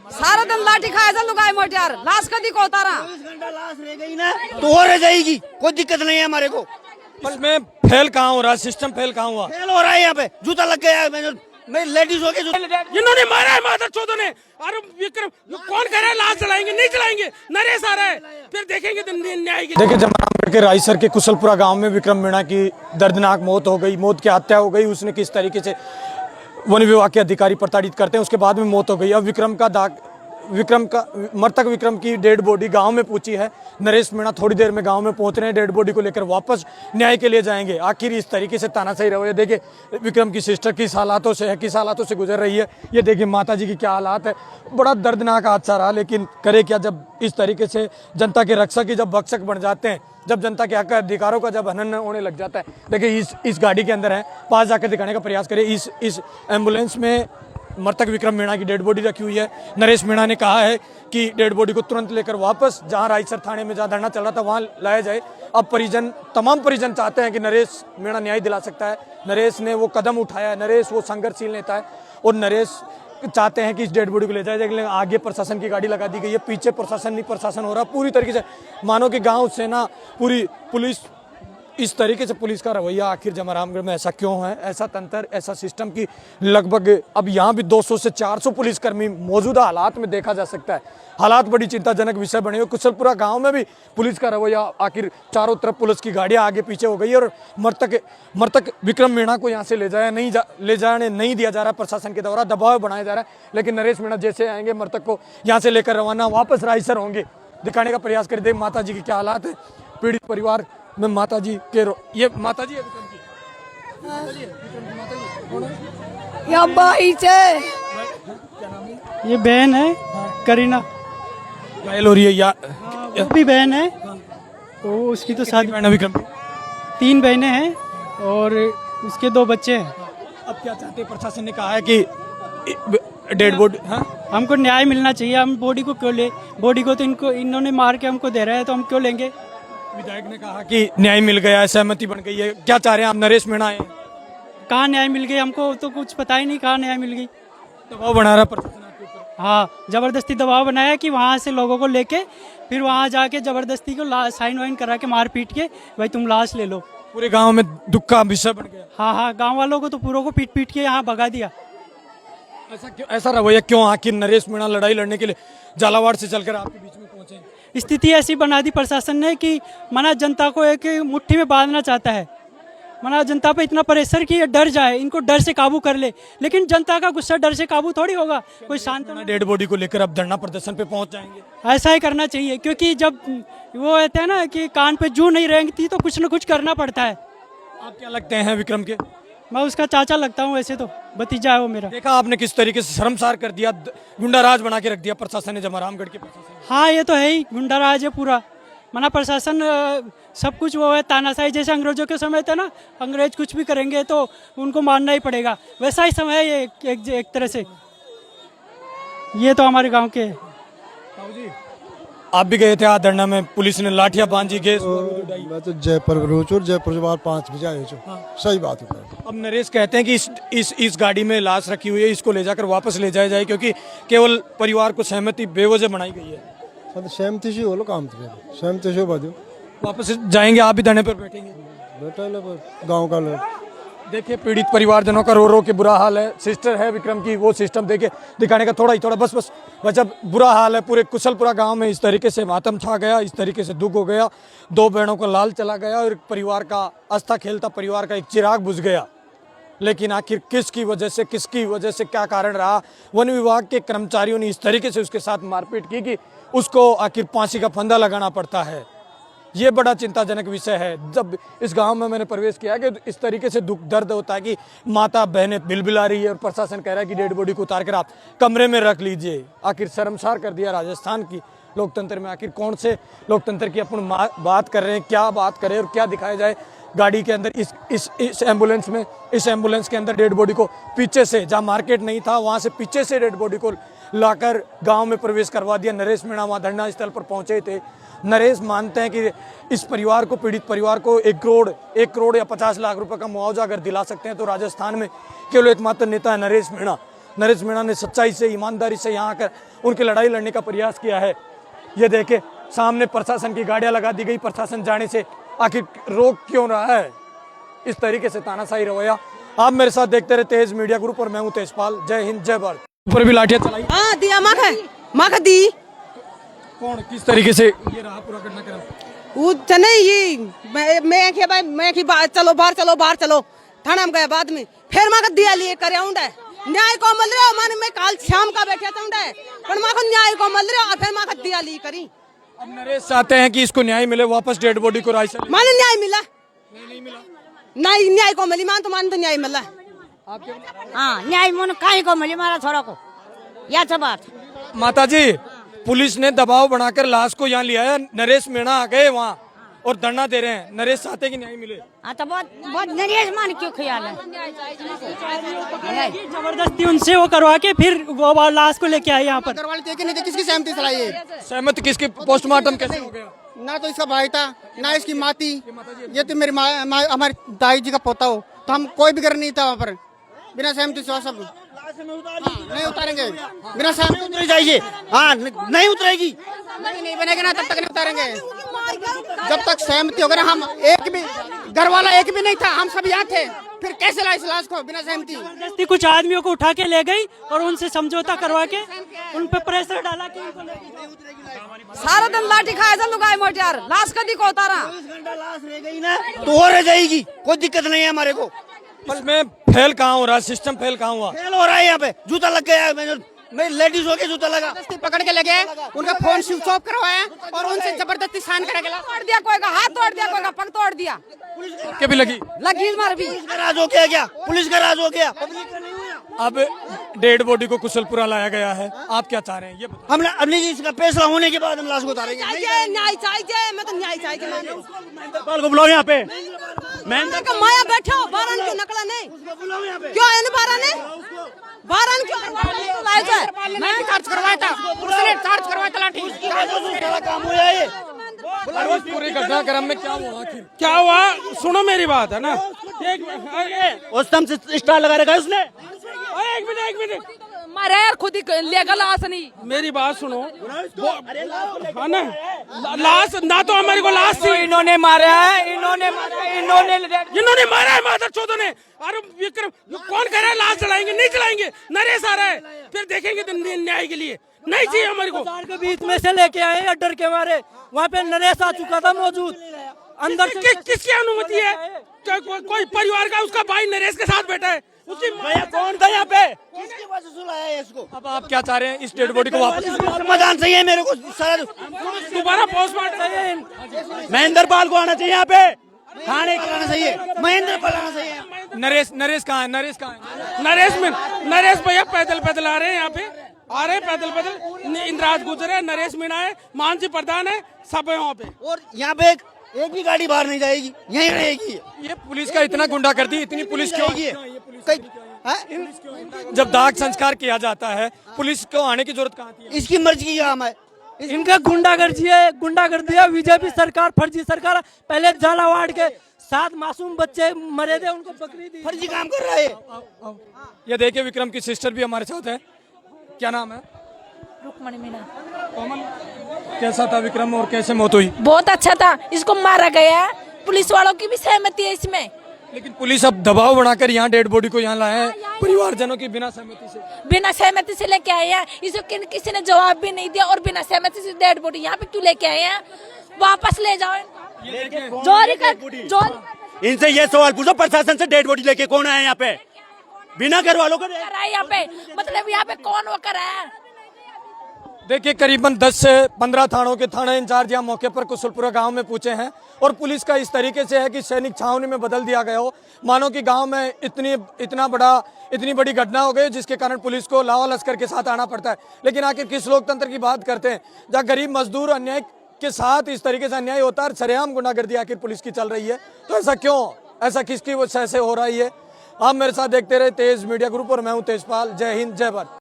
सारा दिन लाठी खाया जा लुगाई मोटियार लाश कदी को उतारा 24 घंटा लाश रह गई ना तो और रह जाएगी, कोई दिक्कत नहीं है हमारे को। इसमें फेल कहाँ हो रहा है, सिस्टम फेल कहाँ हुआ? फेल हो रहा है यहाँ पे, जूता लग गया है, मैं लेडीज हो गई। इन्होंने मारा है माता चौधरी ने। अरे विक्रम कौन कह रहा है लाश चलाएंगे? नहीं चलाएंगे, नरेश आ रहा है, फिर देखेंगे न्याय की। देखिए जमरामगढ़ के रायसर के कुशलपुरा गांव में विक्रम मीणा की दर्दनाक मौत हो गई, मौत की हत्या हो गई। उसने किस तरीके से वन विभाग के अधिकारी प्रताड़ित करते हैं, उसके बाद में मौत हो गई। अब मृतक विक्रम की डेड बॉडी गांव में पहुंची है। नरेश मीणा थोड़ी देर में गांव में पहुंच रहे हैं, डेड बॉडी को लेकर वापस न्याय के लिए जाएंगे। आखिर इस तरीके से तानाशाही रवैया, देखिए विक्रम की सिस्टर किस हालातों से गुजर रही है। ये देखिए माता जी की क्या हालात है। बड़ा दर्दनाक हादसा रहा, लेकिन करे क्या जब इस तरीके से जनता के रक्षक ही जब भक्षक बन जाते हैं, जब जनता के हक अधिकारों का जब हनन होने लग जाता है। देखिए इस गाड़ी के अंदर है, पास जाकर दिखाने का प्रयास करें। इस एम्बुलेंस में मृतक विक्रम मीणा की डेड बॉडी रखी हुई है। नरेश मीणा ने कहा है कि डेड बॉडी को तुरंत लेकर वापस जहां रायसर थाने में जहां धरना चल रहा था वहां लाया जाए। अब तमाम परिजन चाहते हैं कि नरेश मीणा न्याय दिला सकता है। नरेश ने वो कदम उठाया है, नरेश वो संघर्षशील नेता है और नरेश चाहते हैं कि इस डेड बॉडी को ले जाया जाए। लेकिन आगे प्रशासन की गाड़ी लगा दी गई है, पीछे प्रशासन हो रहा पूरी तरीके से, मानो कि गाँव सेना पूरी पुलिस। इस तरीके से पुलिस का रवैया आखिर जमरामगढ़ में ऐसा क्यों है? ऐसा तंत्र, ऐसा सिस्टम की लगभग अब यहाँ भी 200 से 400 पुलिसकर्मी मौजूदा हालात में देखा जा सकता है। हालात बड़ी चिंताजनक विषय बने हुए। कुशलपुरा गांव में भी पुलिस का रवैया, आखिर चारों तरफ पुलिस की गाड़ियां आगे पीछे हो गई और मृतक विक्रम मीणा को यहाँ से ले जाने नहीं दिया जा रहा। प्रशासन के द्वारा दबाव बनाया जा रहा है, लेकिन नरेश मीणा जैसे आएंगे मृतक को यहाँ से लेकर रवाना वापस रायसर होंगे। दिखाने का प्रयास कर दे माता जी की क्या हालात है। पीड़ित परिवार में माता जी के ये माता जी है विक्रम की। या भाई से ये बहन है करीना, घायल हो रही है यार। वो भी बहन है, तो उसकी तो शादी। बहन विक्रम की 3 बहनें हैं और उसके 2 बच्चे हैं। अब क्या चाहते हैं? प्रशासन ने कहा है कि डेड बॉडी, हाँ हमको न्याय मिलना चाहिए। हम बॉडी को क्यों ले? बॉडी को तो इन्होंने मार के हमको दे रहे हैं, तो हम क्यों लेंगे? विधायक ने कहा कि न्याय मिल गया है, सहमति बन गई है। क्या चाह रहे हैं आप? नरेश मीणा है, कहाँ न्याय मिल गई? हमको तो कुछ पता ही नहीं कहाँ न्याय मिल गई। दबाव बना रहा प्रशासन आपके ऊपर। हाँ, जबरदस्ती दबाव बनाया कि वहाँ से लोगों को लेके फिर वहाँ जाके जबरदस्ती को साइन वाइन करा के मार पीट के भाई तुम लाश ले लो। पूरे गांव में दुख का विषय बन गया। हाँ, गाँव वालों को तो पूरों को पीट पीट के यहाँ भगा दिया। ऐसा क्यों? ऐसा रवैया क्यों? आखिर नरेश मीणा लड़ाई लड़ने के लिए झालावाड़ से चलकर आपके बीच में पहुंचे। स्थिति ऐसी बना दी प्रशासन ने कि मना जनता को एक मुट्ठी में बांधना चाहता है। मना जनता पे इतना प्रेशर कि ये डर जाए, इनको डर से काबू कर ले। लेकिन जनता का गुस्सा डर से काबू थोड़ी होगा। कोई शांत डेड बॉडी को लेकर अब धरना प्रदर्शन पे पहुंच जाएंगे। ऐसा ही करना चाहिए, क्योंकि जब वो कहते हैं ना कि कान पे जू नहीं रेंगती तो कुछ न कुछ करना पड़ता है। आप क्या लगते हैं विक्रम के? मैं उसका चाचा लगता हूँ, वैसे तो भतीजा है वो मेरा। देखा आपने किस तरीके से शर्मसार कर दिया, गुंडा राज बना के रख दिया प्रशासन ने, जमरामगढ़ के प्रशासन। हाँ, ये तो है ही, गुंडा राज है पूरा। मना प्रशासन सब कुछ वो है, तानाशाही जैसे अंग्रेजों के समय था ना, अंग्रेज कुछ भी करेंगे तो उनको मानना ही पड़ेगा, वैसा ही समय है ये एक तरह से। ये तो हमारे गांव के है। आप भी गए थे आज धरना में, पुलिस ने लाठियां बांधी, गैस। मैं तो जयपुर रोचूर जयपुर से बाहर 5 बजे आए छो। सही बात है। अब नरेश कहते हैं कि इस गाड़ी में लाश रखी हुई है, इसको ले जाकर वापस ले जाया जाए, क्योंकि केवल परिवार को सहमति बेवजह बनाई गई है। सहमति से हो लो काम, तो सहमति से बदो वापस जाएंगे। आप भी धरने पर बैठेंगे? बेटा गाँव का लोग देखिए पीड़ित परिवारजनों का रो के बुरा हाल है। सिस्टर है विक्रम की, वो सिस्टम देखे दिखाने का थोड़ा बस जब बुरा हाल है। पूरे कुशलपुरा गांव में इस तरीके से मातम छा गया, इस तरीके से दुख हो गया। 2 बहनों का लाल चला गया और परिवार का आस्था खेलता परिवार का एक चिराग बुझ गया। लेकिन आखिर किसकी वजह से क्या कारण रहा? वन विभाग के कर्मचारियों ने इस तरीके से उसके साथ मारपीट की कि उसको आखिर फांसी का फंदा लगाना पड़ता है। ये बड़ा चिंताजनक विषय है। जब इस गांव में मैंने प्रवेश किया कि इस तरीके से दुख दर्द होता है कि माता बहनें बिलबिला रही है और प्रशासन कह रहा है कि डेड बॉडी को उतार कर आप कमरे में रख लीजिए। आखिर शर्मसार कर दिया राजस्थान की लोकतंत्र में। आखिर कौन से लोकतंत्र की अपन बात कर रहे हैं? क्या बात करें और क्या दिखाया जाए? गाड़ी के अंदर इस एम्बुलेंस के अंदर डेड बॉडी को पीछे से, जहाँ मार्केट नहीं था वहाँ से पीछे से डेड बॉडी को लाकर गांव में प्रवेश करवा दिया। नरेश मीणा वहाँ धरना स्थल पर पहुंचे थे। नरेश मानते हैं कि इस परिवार को, पीड़ित परिवार को 1 करोड़ या 50 लाख रुपए का मुआवजा अगर दिला सकते हैं तो राजस्थान में केवल एकमात्र नेता है नरेश मीणा। नरेश मीणा ने सच्चाई से, ईमानदारी से यहाँ आकर उनकी लड़ाई लड़ने का प्रयास किया है। ये देखे सामने प्रशासन की गाड़ियां लगा दी गई, प्रशासन जाने से आखिर रोक क्यों रहा है? इस तरीके से तानाशाही रवैया। आप मेरे साथ देखते रहे तेज मीडिया ग्रुप और मैं हूं तेजपाल। जय हिंद, जय भारत। ऊपर भी लाठियां चलाई। हाँ दिया मख दी। कौन किस तरीके से ये रहा पूरा घटनाक्रम? वो नहीं ये मैं की चलो बाहर चलो थाना में गया बाद में फिर मख दिया लिए करे है न्याय को मिल रहा माने मैं काल शाम का बैठा था पर मख न्याय को मिल रहा और फिर मख दिया ली करी। अब नरेश चाहते हैं कि इसको न्याय मिले, वापस डेड बॉडी को रायसर माने न्याय मिला नहीं मिला। नहीं न्याय को मिली मान तो न्याय मिला। हाँ न्याय मन काहे को मिली मारा छोरा को या सब बात। माता जी, पुलिस ने दबाव बनाकर लाश को यहाँ लिया है, नरेश मीणा आ गए वहाँ और धरना दे रहे हैं। नरेश चाहते कि न्याय मिले। हाँ तो बहुत नरेश मान क्यों ख्याल है? जबरदस्ती उनसे वो करवा के फिर वो लाश को लेके आए यहाँ पर। किसकी सहमति से लाई है? सहमति किसकी? पोस्टमार्टम कैसे हो गया? ना तो इसका भाई था ना इसकी माँ थी। ये तो मेरी माँ हमारी दाई जी का पोता हो, तो हम कोई भी कर नहीं था वहाँ पर बिना सहमति से सब। नहीं उतारेंगे बिना सहमति उतरी जाइए। हाँ नहीं उतरेगी, नहीं बनेगा ना तब तक नहीं उतारेंगे जब तक सहमति होगा ना। हम एक भी घर वाला एक भी नहीं था, हम सब यहाँ थे, फिर कैसे ला इस लाश को बिना सहमति? जबरदस्ती कुछ आदमियों को उठा के ले गई और उनसे समझौता करवा के उन पे प्रेशर डाला कि सारा दिन लाठी खाया जा लुगाई मोटियार लाश कदी को उतारा। लाश रह गई ना तो और रह जाएगी, कोई दिक्कत नहीं है हमारे को। इसमें फेल कहाँ हो रहा है? सिस्टम फेल कहाँ हुआ? फेल हो रहा है यहाँ पे। जूता लग गया, मैं लेडीज हो के जूता लगा पकड़ के लगे, उनका फोन स्विच ऑफ करवाया और उनसे जबरदस्ती साइन करा के तोड़ दिया, कोई का हाथ तोड़ दिया, कोई का पग तोड़ दिया। के भी लगी मार भी। पुलिस का राज हो गया क्या? पुलिस का राज हो गया। अब डेड बॉडी को कुशलपुरा लाया गया है, आप क्या चाह रहे हैं ये बताओ? हमने अपनी इसका फैसला होने के बाद हम लाश को उतारेंगे। न्याय चाहिए, मैं तो न्याय चाहिए। महेंद्रपाल को बुलाओ यहाँ पे। महेंद्र माया बैठो बारन क्यों नकला नहीं क्यों है बारन क्यों मैं चार्ज करवाया था, उसने चार्ज करवाया था लाठी। काम हुआ ये पूरे घटनाक्रम में क्या हुआ? आखिर क्या हुआ? सुनो मेरी बात है ना। उस टाइम से स्टार लगा रखा है उसने। एक मिनट मारे खुद ही लेगा लाश नहीं। मेरी बात सुनो है ना। लाश ना तो हमारे को लाश थी, इन्होंने मारा है, इन्होंने मारा है माधर चौधरी ने। अरे विक्रम कौन कह रहा है लाश चलाएंगे? नहीं चलाएंगे, नरेश आ रहा है, फिर देखेंगे न्याय के लिए। नहीं चाहिए हमारे को। के बीच में से लेके आए डर के मारे। वहाँ पे नरेश आ चुका था मौजूद अंदर। किसकी अनुमति है? कोई परिवार का उसका भाई नरेश के साथ बैठा है, उसकी कौन था यहाँ पे? किसकी वजह से लाया है इसको? अब आप क्या चाह रहे हैं? इस डेड बॉडी को वापस समाधान चाहिए मेरे को। दोबारा पोस्टमार्टम महेंद्रपाल को आना चाहिए यहाँ पे, थाने को आना चाहिए। महेंद्रपाल आना चाहिए। नरेश कहाँ है? नरेश कहाँ है? नरेश भैया पैदल आ रहे हैं यहाँ पे, आ रहे पैदल। इंद्राज गुजर है, नरेश मीणा है, मानसी प्रधान है, सब है वहाँ पे। और यहाँ पे एक भी गाड़ी बाहर नहीं जाएगी, यहीं रहेगी। ये पुलिस का इतना गुंडागर्दी, इतनी पुलिस क्यों? हाँ? जब दाग संस्कार किया जाता है पुलिस को आने की जरूरत कहाँ थी? इसकी मर्जी की काम है। इनका गुंडागर्दी है बीजेपी सरकार, फर्जी सरकार। पहले झालावाड़ के 7 मासूम बच्चे मरे थे, उनको बकरी दी। फर्जी काम कर रहा है। ये देखिए विक्रम की सिस्टर भी हमारे साथ है। क्या नाम है? रुक्मणी मीणा। कोमल, कैसा था विक्रम और कैसे मौत हुई? बहुत अच्छा था, इसको मारा गया। पुलिस वालों की भी सहमति है इसमें। लेकिन पुलिस अब दबाव बनाकर यहाँ डेड बॉडी को यहाँ लाया है, परिवारजनों की बिना सहमति से लेके आए हैं। इसको किसी ने जवाब भी नहीं दिया और बिना सहमति से डेड बॉडी यहाँ पे क्यों लेके आए हैं? वापस ले जाओ इनसे ये सवाल पूछो, प्रशासन से डेड बॉडी लेके कौन आया यहाँ पे? बिना घर वालों को यहाँ पे, मतलब यहाँ पे कौन वो कर रहा है? देखिए करीबन 10 से 15 थानों के थाना इंचार्ज यहाँ मौके पर कुशलपुरा गांव में पूछे हैं और पुलिस का इस तरीके से है कि सैनिक छावनी में बदल दिया गया हो, मानो कि गांव में इतनी बड़ी घटना हो गई जिसके कारण पुलिस को लावा लश्कर के साथ आना पड़ता है। लेकिन आखिर किस लोकतंत्र की बात करते हैं जहाँ गरीब मजदूर अन्याय के साथ इस तरीके से अन्याय होता है, सरेआम गुंडागर्दी आखिर पुलिस की चल रही है। तो ऐसा क्यों? ऐसा किसकी वजह से हो रही है? आप मेरे साथ देखते रहे तेज मीडिया ग्रुप और मैं हूँ तेजपाल। जय हिंद, जय भारत।